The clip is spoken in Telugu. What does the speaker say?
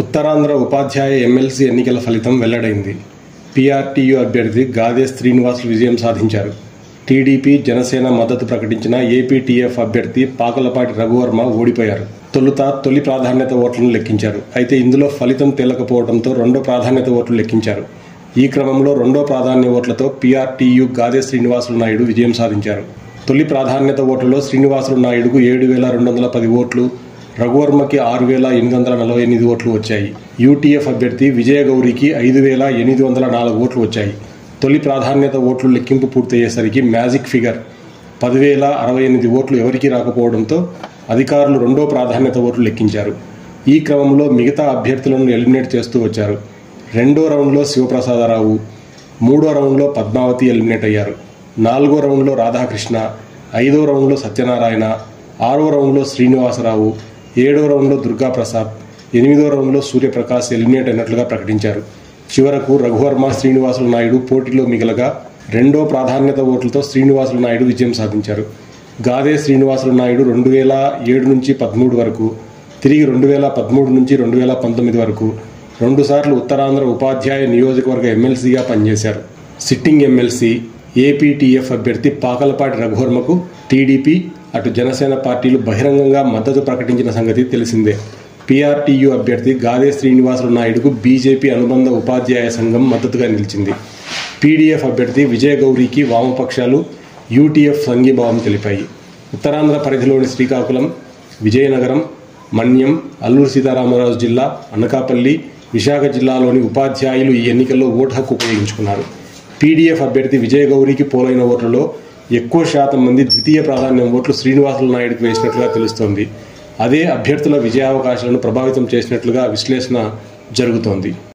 ఉత్తరాంధ్ర ఉపాధ్యాయ ఎమ్మెల్సీ ఎన్నికల ఫలితం వెల్లడైంది. పీఆర్టీయూ అభ్యర్థి గాదే శ్రీనివాసులు విజయం సాధించారు. టీడీపీ, జనసేన మద్దతు ప్రకటించిన ఏపీటీఎఫ్ అభ్యర్థి పాకలపాటి రఘువర్మ ఓడిపోయారు. తొలి ప్రాధాన్యత ఓట్లను లెక్కించారు. అయితే ఇందులో ఫలితం తేలకపోవడంతో రెండో ప్రాధాన్యత ఓట్లు లెక్కించారు. ఈ క్రమంలో రెండో ప్రాధాన్య ఓట్లతో పీఆర్టీయూ గాదే శ్రీనివాసులు నాయుడు విజయం సాధించారు. తొలి ప్రాధాన్యత ఓట్లలో శ్రీనివాసులు నాయుడుకు 7,210 ఓట్లు, రఘువర్మకి 6,848 ఓట్లు వచ్చాయి. యూటీఎఫ్ అభ్యర్థి విజయగౌరికి 5,804 ఓట్లు వచ్చాయి. తొలి ప్రాధాన్యత ఓట్లు లెక్కింపు పూర్తయ్యేసరికి మ్యాజిక్ ఫిగర్ 10,068 ఓట్లు ఎవరికీ రాకపోవడంతో అధికారులు రెండో ప్రాధాన్యత ఓట్లు లెక్కించారు. ఈ క్రమంలో మిగతా అభ్యర్థులను ఎలిమినేట్ చేస్తూ వచ్చారు. రెండో రౌండ్లో శివప్రసాదరావు, మూడో రౌండ్లో పద్మావతి ఎలిమినేట్ అయ్యారు. నాలుగో రౌండ్లో రాధాకృష్ణ, ఐదో రౌండ్లో సత్యనారాయణ, ఆరో రౌండ్లో శ్రీనివాసరావు, ఏడో రౌండ్లో దుర్గాప్రసాద్, ఎనిమిదో రౌండ్లో సూర్యప్రకాష్ ఎలిమినేట్ అయినట్లుగా ప్రకటించారు. చివరకు రఘువర్మ, శ్రీనివాసులు నాయుడు పోటీలో మిగలగా రెండో ప్రాధాన్యత ఓట్లతో శ్రీనివాసులు నాయుడు విజయం సాధించారు. గాదే శ్రీనివాసులు నాయుడు 2007 నుంచి 13 వరకు, తిరిగి 2013 నుంచి 2019 వరకు రెండుసార్లు ఉత్తరాంధ్ర ఉపాధ్యాయ నియోజకవర్గ ఎమ్మెల్సీగా పనిచేశారు. సిట్టింగ్ ఎమ్మెల్సీ ఏపీటీఎఫ్ అభ్యర్థి పాకలపాటి రఘువర్మకు టీడీపీ, అటు జనసేన పార్టీలు బహిరంగంగా మద్దతు ప్రకటించిన సంగతి తెలిసిందే. పీఆర్టీయూ అభ్యర్థి గాదే శ్రీనివాసులు నాయుడుకు బీజేపీ అనుబంధ ఉపాధ్యాయ సంఘం మద్దతుగా నిలిచింది. పీడీఎఫ్ అభ్యర్థి విజయగౌరికి వామపక్షాలు, యూటీఎఫ్ సంఘీభావం తెలిపాయి. ఉత్తరాంధ్ర పరిధిలోని శ్రీకాకుళం, విజయనగరం, మన్యం, అల్లూరు సీతారామరాజు జిల్లా, అనకాపల్లి, విశాఖ జిల్లాలోని ఉపాధ్యాయులు ఈ ఎన్నికల్లో ఓటు హక్కు ఉపయోగించుకున్నారు. పీడీఎఫ్ అభ్యర్థి విజయగౌరికి పోలైన ఓట్లలో ఎక్కువ శాతం మంది ద్వితీయ ప్రాధాన్యం ఓట్లు శ్రీనివాసులు నాయుడుకు వేసినట్లుగా తెలుస్తోంది. అదే అభ్యర్థుల విజయావకాశాలను ప్రభావితం చేసినట్లుగా విశ్లేషణ జరుగుతోంది.